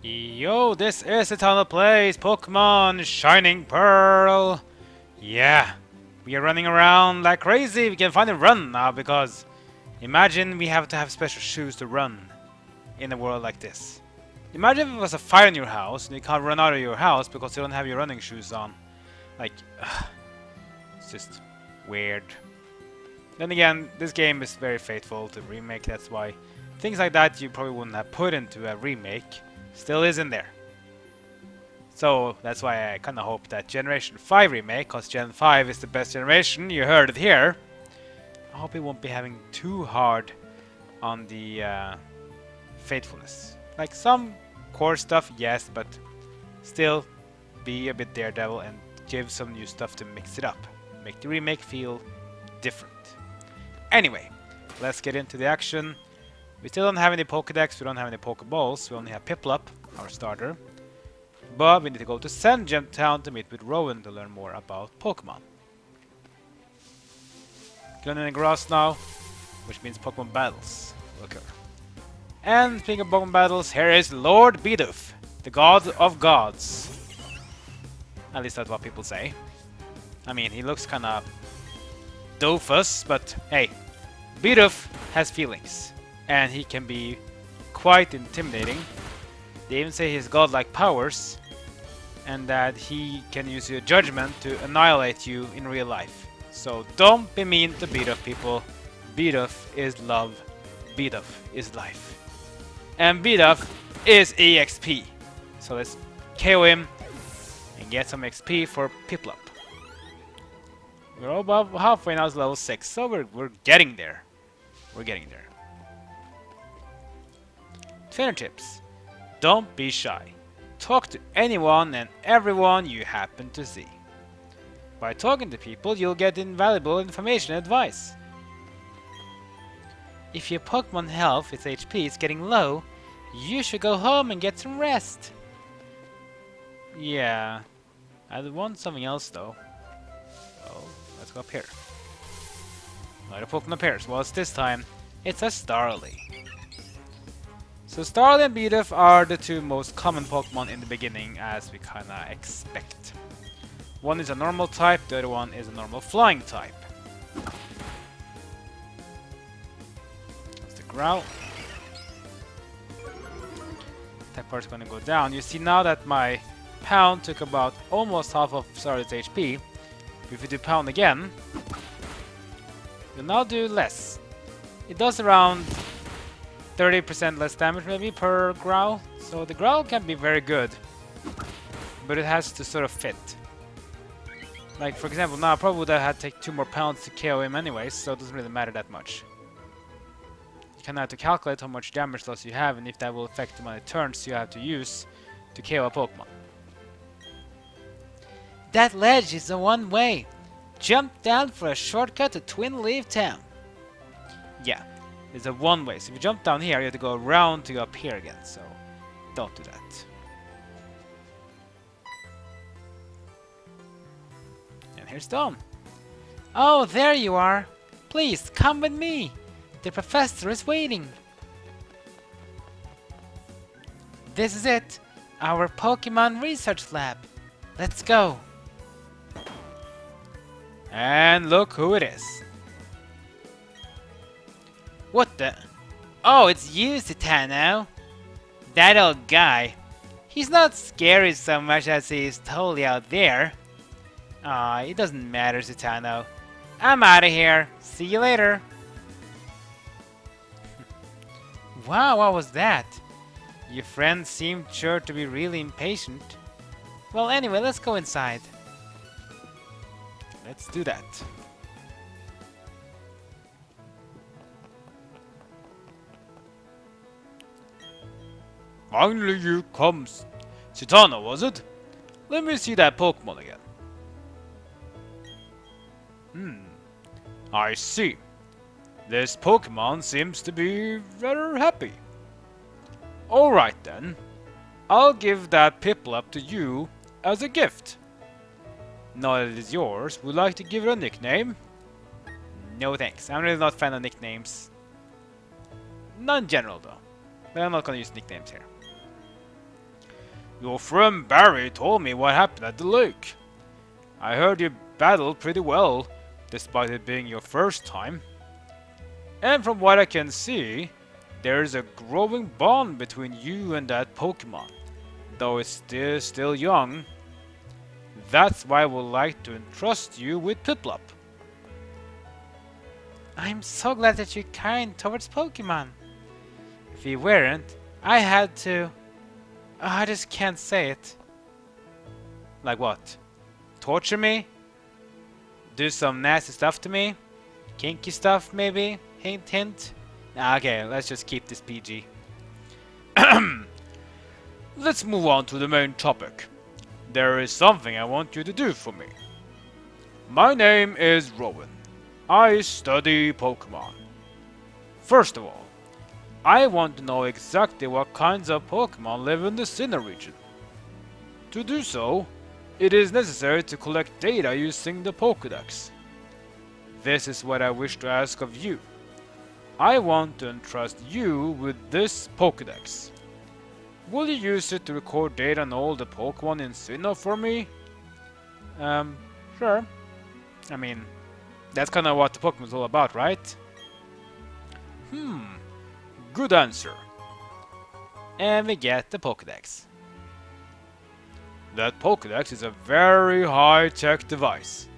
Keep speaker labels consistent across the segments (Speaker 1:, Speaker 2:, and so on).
Speaker 1: Yo, this is the Tunnel Plays Pokemon Shining Pearl. Yeah, we are running around like crazy. We can finally run now because imagine we have to have special shoes to run in a world like this. Imagine if it was a fire in your house and you can't run out of your house because you don't have your running shoes on. Like, it's just weird. Then again, this game is very faithful to Remake, that's why things like that you probably wouldn't have put into a remake still is in there. So that's why I kinda hope that Generation 5 remake, cause Gen 5 is the best generation, you heard it here. I hope it won't be having too hard on the faithfulness. Like some core stuff, yes, but still be a bit Daredevil and give some new stuff to mix it up. Make the remake feel different. Anyway, let's get into the action. We still don't have any Pokédex, we don't have any Pokeballs, we only have Piplup, our starter. But we need to go to Sandgem Town to meet with Rowan to learn more about Pokemon. Going in the grass now, which means Pokemon battles will occur. And speaking of Pokemon battles, here is Lord Bidoof, the god of gods. At least that's what people say. I mean, he looks kinda doofus, but hey, Bidoof has feelings. And he can be quite intimidating. They even say he has godlike powers, and that he can use your judgment to annihilate you in real life. So don't be mean to Bidoof, people. Bidoof is love. Bidoof is life. And Bidoof is EXP. So let's KO him and get some XP for Piplup. We're about halfway now to level 6, so we're getting there. We're getting there. Trainer tips. Don't be shy. Talk to anyone and everyone you happen to see. By talking to people, you'll get invaluable information and advice. If your Pokemon health, its HP, is getting low, you should go home and get some rest. Yeah, I want something else though. Oh, let's go up here. Another Pokemon appears. Well, it's this time, it's a Starly. So Starly and Bidoof are the two most common Pokemon in the beginning, as we kinda expect. One is a normal type, the other one is a normal flying type. That's the Growl. That part's gonna go down. You see now that my Pound took about almost half of Starly's HP. If we do Pound again, we'll now do less. It does around 30% less damage maybe per Growl, so the Growl can be very good, but it has to sort of fit. Like for example, now I probably would have had to take 2 more pounds to KO him anyways, so it doesn't really matter that much. You kind of have to calculate how much damage loss you have and if that will affect the amount of turns you have to use to KO a Pokemon. That ledge is a one-way. Jump down for a shortcut to Twin Leaf Town. Yeah. It's a one-way, so if you jump down here, you have to go around to go up here again, so don't do that. And here's Dawn. Oh, there you are. Please, come with me. The professor is waiting. This is it, our Pokemon research lab. Let's go. And look who it is. What the? Oh, it's you, Citano. That old guy. He's not scary so much as he is totally out there. Aw, it doesn't matter, Citano. I'm out of here. See you later. Wow, what was that? Your friend seemed sure to be really impatient. Well, anyway, let's go inside. Let's do that. Finally you come, Citano, was it? Let me see that Pokemon again. I see. This Pokemon seems to be rather happy. Alright then. I'll give that Piplup to you as a gift. Now that it is yours, would you like to give it a nickname? No thanks, I'm really not a fan of nicknames. Not in general though. But I'm not gonna use nicknames here. Your friend Barry told me what happened at the lake. I heard you battled pretty well, despite it being your first time. And from what I can see, there is a growing bond between you and that Pokemon, though it's still young. That's why I would like to entrust you with Piplup. I'm so glad that you're kind towards Pokemon. If you weren't, I had to... I just can't say it. Like what? Torture me? Do some nasty stuff to me? Kinky stuff maybe? Hint hint? Nah, okay, let's just keep this PG. Let's move on to the main topic. There is something I want you to do for me. My name is Rowan. I study Pokemon. First of all, I want to know exactly what kinds of Pokemon live in the Sinnoh region. To do so, it is necessary to collect data using the Pokédex. This is what I wish to ask of you. I want to entrust you with this Pokédex. Will you use it to record data on all the Pokemon in Sinnoh for me? Sure. I mean, that's kind of what the Pokemon is all about, right? Good answer. And we get the Pokédex. That Pokédex is a very high-tech device.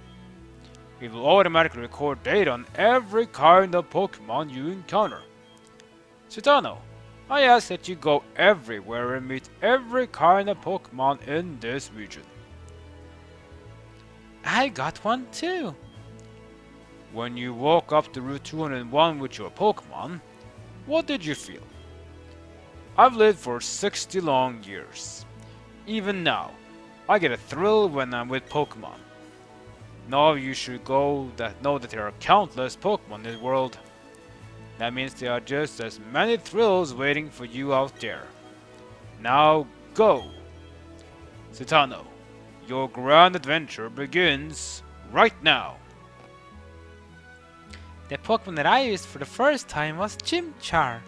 Speaker 1: It will automatically record data on every kind of Pokemon you encounter. Citano, I ask that you go everywhere and meet every kind of Pokemon in this region. I got one too. When you walk up to Route 201 with your Pokemon, what did you feel? I've lived for 60 long years. Even now, I get a thrill when I'm with Pokemon. Now you should know that there are countless Pokemon in this world. That means there are just as many thrills waiting for you out there. Now go! Citano, your grand adventure begins right now. The Pokemon that I used for the first time was Chimchar.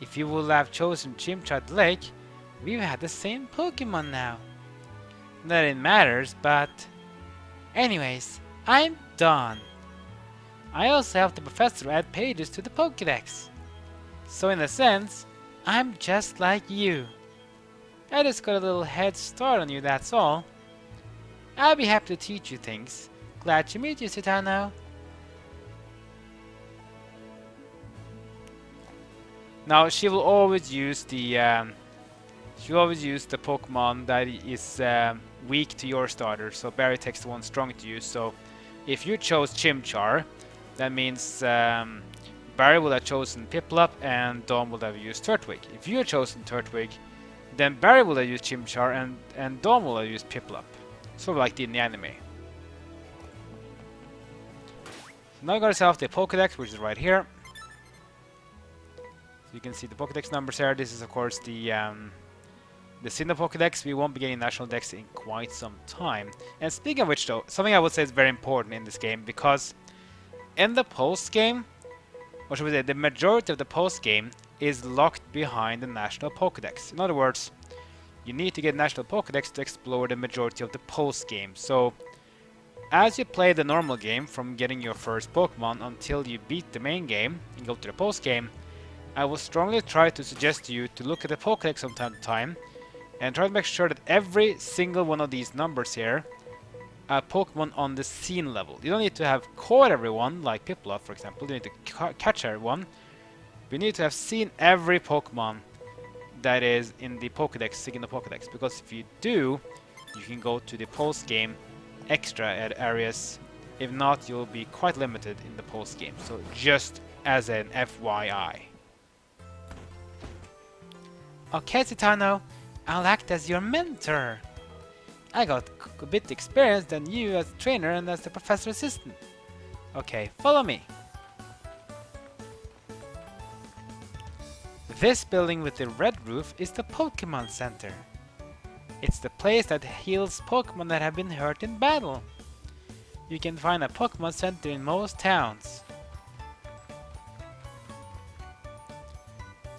Speaker 1: If you would have chosen Chimchar at the lake, we've had the same Pokemon now. Not that it matters, but... Anyways, I'm done. I also helped the professor add pages to the Pokédex. So in a sense, I'm just like you. I just got a little head start on you, that's all. I'll be happy to teach you things. Glad to meet you, Citano. Now she will always use the Pokemon that is weak to your starter. So Barry takes the one strong to you. So if you chose Chimchar, that means Barry would have chosen Piplup and Dom would have used Turtwig. If you had chosen Turtwig, then Barry would have used Chimchar and Dom would have used Piplup. Sort of like in the anime. So now you got yourself the Pokédex, which is right here. You can see the Pokédex numbers here. This is of course the Sinnoh Pokédex. We won't be getting National Dex in quite some time. And speaking of which though, something I would say is very important in this game, because in the post-game, or should we say the majority of the post-game is locked behind the National Pokédex. In other words, you need to get National Pokédex to explore the majority of the post-game. So as you play the normal game from getting your first Pokemon until you beat the main game and go to the post-game, I will strongly try to suggest to you to look at the Pokédex from time to time and try to make sure that every single one of these numbers here are Pokemon on the scene level. You don't need to have caught everyone, like Piplup for example, you need to catch everyone. We need to have seen every Pokemon that is in the Pokédex, in the Pokédex, because if you do, you can go to the post-game extra areas. If not, you'll be quite limited in the post-game, so just as an FYI. Okay, Citano, I'll act as your mentor. I got a bit experienced than you as a trainer and as the professor assistant. Okay, follow me. This building with the red roof is the Pokemon Center. It's the place that heals Pokemon that have been hurt in battle. You can find a Pokemon Center in most towns.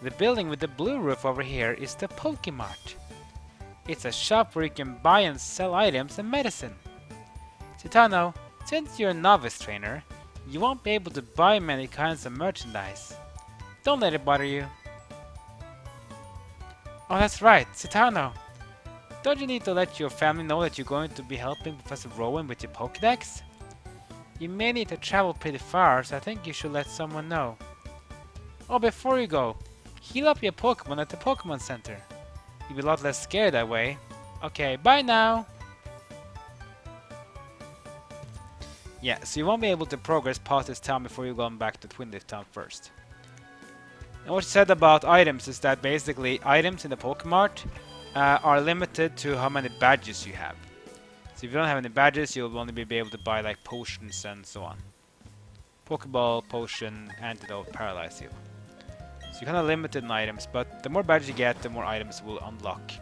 Speaker 1: The building with the blue roof over here is the Pokemart. It's a shop where you can buy and sell items and medicine. Citano, since you're a novice trainer, you won't be able to buy many kinds of merchandise. Don't let it bother you. Oh, that's right, Citano. Don't you need to let your family know that you're going to be helping Professor Rowan with your Pokédex? You may need to travel pretty far, so I think you should let someone know. Oh, before you go, heal up your Pokemon at the Pokemon Center. You'll be a lot less scared that way. Okay, bye now! Yeah, so you won't be able to progress past this town before you go back to Twin Leaf Town first. And what you said about items is that basically items in the Pokemart are limited to how many badges you have. So if you don't have any badges, you'll only be able to buy like potions and so on. Pokeball, potion, antidote, paralyze heal. So you're kind of limited in items, but the more badges you get, the more items will unlock.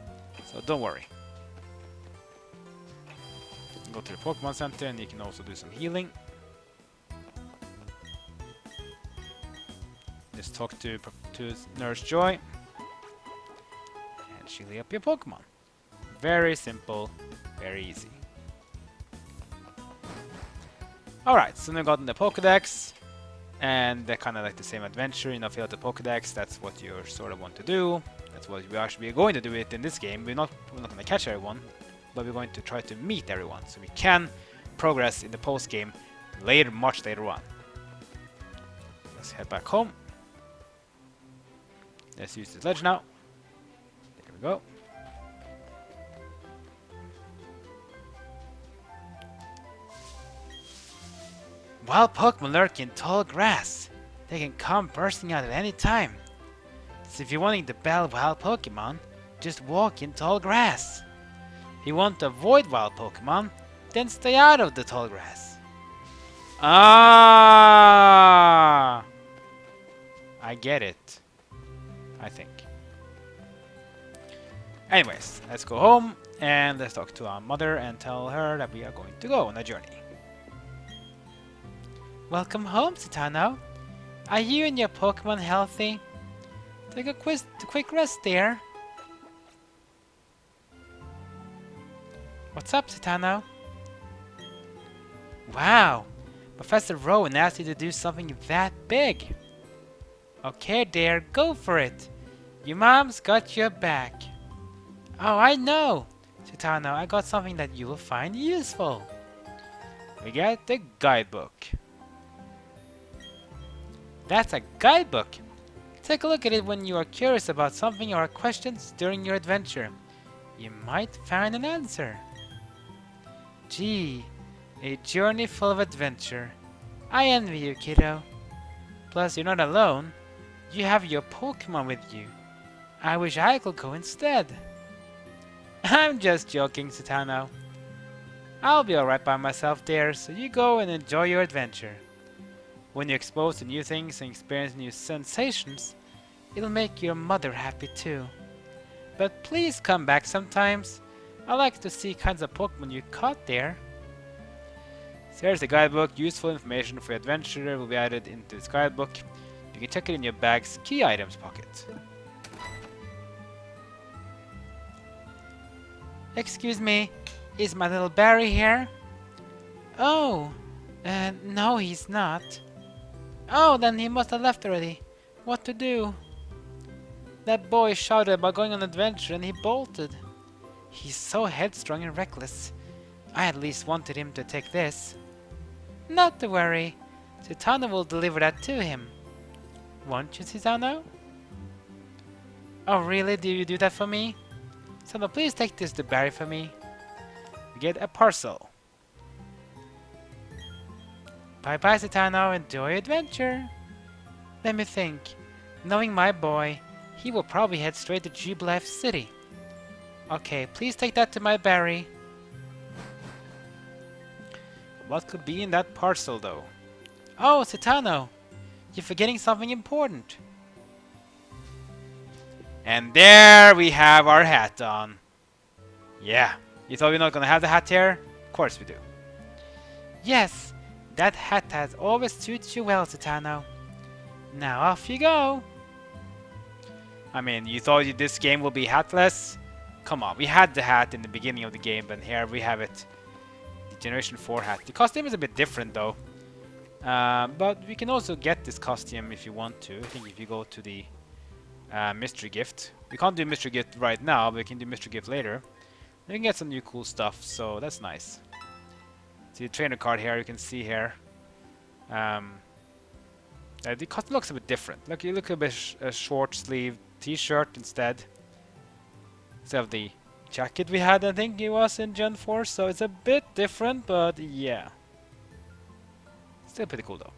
Speaker 1: So don't worry. Go to the Pokemon Center and you can also do some healing. Just talk to Nurse Joy. And she'll heal up your Pokemon. Very simple, very easy. Alright, so now we got in the Pokédex. And they're kind of like the same adventure, you know, fill out the Pokédex, that's what you sort of want to do. That's what we actually are going to do it in this game. We're not going to catch everyone, but we're going to try to meet everyone, so we can progress in the post-game later, much later on. Let's head back home. Let's use this ledge now. There we go. Wild Pokemon lurk in tall grass. They can come bursting out at any time. So if you're wanting to battle wild Pokemon, just walk in tall grass. If you want to avoid wild Pokemon, then stay out of the tall grass. Ah! I get it. I think. Anyways, let's go home and let's talk to our mother and tell her that we are going to go on a journey. Welcome home, Citano. Are you and your Pokemon healthy? Take a quick rest there. What's up, Citano? Wow, Professor Rowan asked you to do something that big. Okay, dear, go for it. Your mom's got your back. Oh, I know. Citano, I got something that you will find useful. We got the guidebook. That's a guidebook. Take a look at it when you are curious about something or questions during your adventure. You might find an answer. Gee, a journey full of adventure. I envy you, kiddo. Plus, you're not alone. You have your Pokemon with you. I wish I could go instead. I'm just joking, Citano. I'll be alright by myself there, so you go and enjoy your adventure. When you're exposed to new things and experience new sensations, it'll make your mother happy too. But please come back sometimes. I like to see kinds of Pokemon you caught there. So here's the guidebook. Useful information for your adventure will be added into this guidebook. You can check it in your bag's key items pocket. Excuse me, is my little Barry here? Oh, no he's not. Oh, then he must have left already. What to do? That boy shouted about going on an adventure and he bolted. He's so headstrong and reckless. I at least wanted him to take this. Not to worry. Citano will deliver that to him. Won't you, Citano? Oh really? Do you do that for me? Citano, please take this to Barry for me. We get a parcel. Bye-bye, Citano. Enjoy your adventure. Let me think. Knowing my boy, he will probably head straight to Jubilife City. Okay, please take that to my Barry. What could be in that parcel, though? Oh, Citano! You're forgetting something important. And there we have our hat on. Yeah, you thought we're not gonna have the hat here? Of course we do. Yes, that hat has always suited you well, Citano. Now off you go. I mean, you thought this game will be hatless? Come on, we had the hat in the beginning of the game, but here we have it. The Generation 4 hat. The costume is a bit different though. But we can also get this costume if you want to. I think if you go to the mystery gift. We can't do mystery gift right now, but we can do mystery gift later. You can get some new cool stuff, so that's nice. See the trainer card here, you can see here. The costume looks a bit different. Look, you look a bit a short sleeve t-shirt instead of the jacket we had, I think it was in Gen 4, so it's a bit different, but yeah. Still pretty cool though.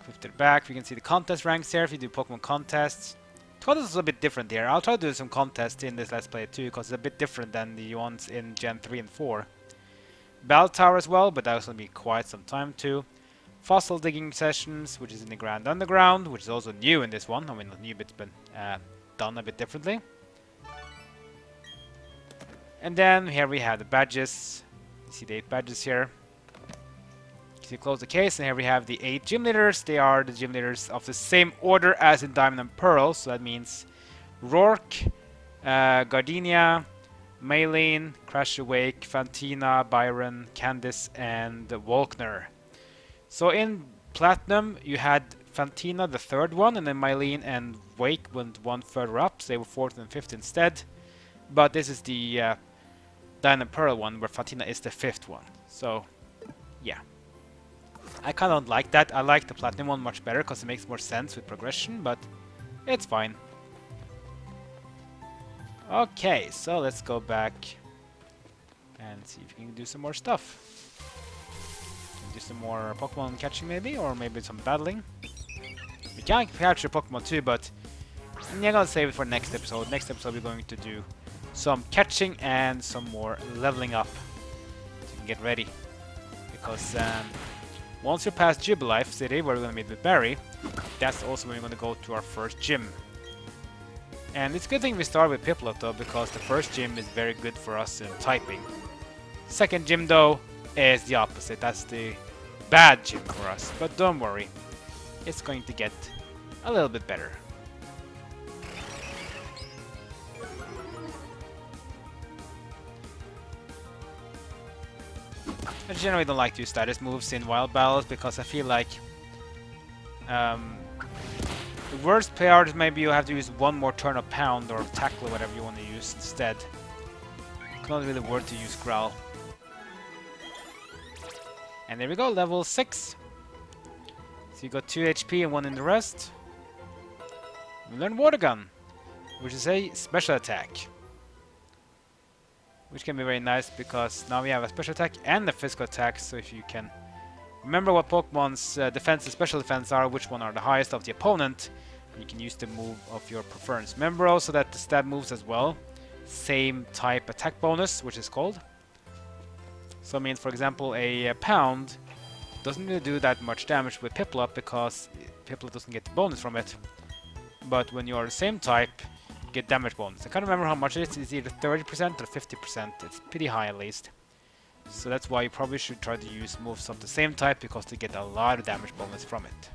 Speaker 1: Flip to the back, we can see the contest ranks here if you do Pokemon contests. Contest is a bit different here. I'll try to do some contests in this Let's Play too, because it's a bit different than the ones in Gen 3 and 4. Bell Tower as well, but that was going to be quite some time too. Fossil digging sessions, which is in the Grand Underground, which is also new in this one. I mean, not new, but it's been done a bit differently. And then here we have the badges. You see the 8 badges here. You close the case, and here we have the 8 gym leaders. They are the gym leaders of the same order as in Diamond and Pearl, so that means Rourke, Gardenia, Maylene, Crash Awake, Fantina, Byron, Candice, and Volkner. So in Platinum, you had Fantina, the 3rd one, and then Maylene and Wake went one further up, so they were 4th and 5th instead. But this is the Diamond and Pearl one, where Fantina is the 5th one. So, yeah. I kind of don't like that. I like the Platinum one much better because it makes more sense with progression, but it's fine. Okay, so let's go back and see if we can do some more stuff. Do some more Pokemon catching maybe, or maybe some battling. We can capture Pokemon too, but I'm gonna save it for next episode. Next episode we're going to do some catching and some more leveling up. So you can get ready. Because once you pass Jubilife City, where we're going to meet with Barry, that's also when we're going to go to our first gym. And it's a good thing we start with Piplup though, because the first gym is very good for us in typing. Second gym though is the opposite. That's the bad gym for us. But don't worry, it's going to get a little bit better. I generally don't like to use status moves in wild battles because I feel like the worst playout is maybe you have to use one more turn of Pound or Tackle or whatever you want to use instead. It's not really worth to use Growl. And there we go, level 6. So you got 2 HP and 1 in the rest. We learn Water Gun, which is a special attack. Which can be very nice because now we have a special attack and a physical attack, so if you can remember what Pokemon's defense and special defense are, which one are the highest of the opponent, you can use the move of your preference. Remember also that the stab moves as well, same type attack bonus, which is called. So it means, for example, a Pound doesn't really do that much damage with Piplup because Piplup doesn't get the bonus from it. But when you are the same type, get damage bonus. I can't remember how much it is. It's either 30% or 50%. It's pretty high at least. So that's why you probably should try to use moves of the same type because they get a lot of damage bonus from it.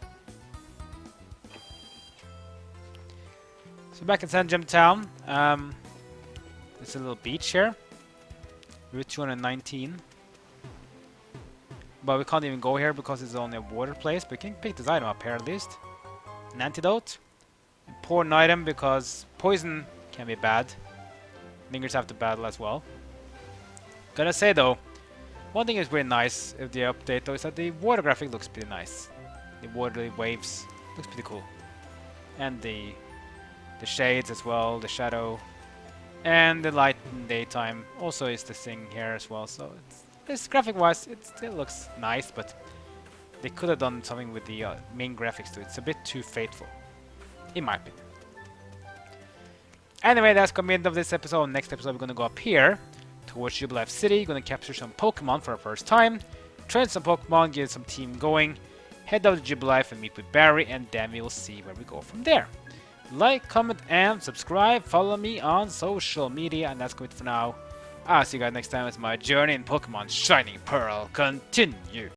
Speaker 1: So back in Sandgem Town, there's a little beach here. Route 219. But we can't even go here because it's only a water place. But we can pick this item up here at least. An antidote. Important item because poison can be bad. Lingers have to battle as well. Gotta say though, one thing is really nice of the update though is that the water graphic looks pretty nice. The water waves looks pretty cool. And the shades as well, the shadow. And the light in daytime also is the thing here as well. So it's graphic wise it still looks nice, but they could have done something with the main graphics too. It's a bit too faithful, in my opinion. Anyway, that's going to be the end of this episode. Next episode, we're going to go up here towards Jubilife City. Going to capture some Pokemon for our first time. Train some Pokemon, get some team going. Head out to Jubilife and meet with Barry. And then we will see where we go from there. Like, comment, and subscribe. Follow me on social media. And that's good for now. I'll see you guys next time as my journey in Pokemon Shining Pearl continues.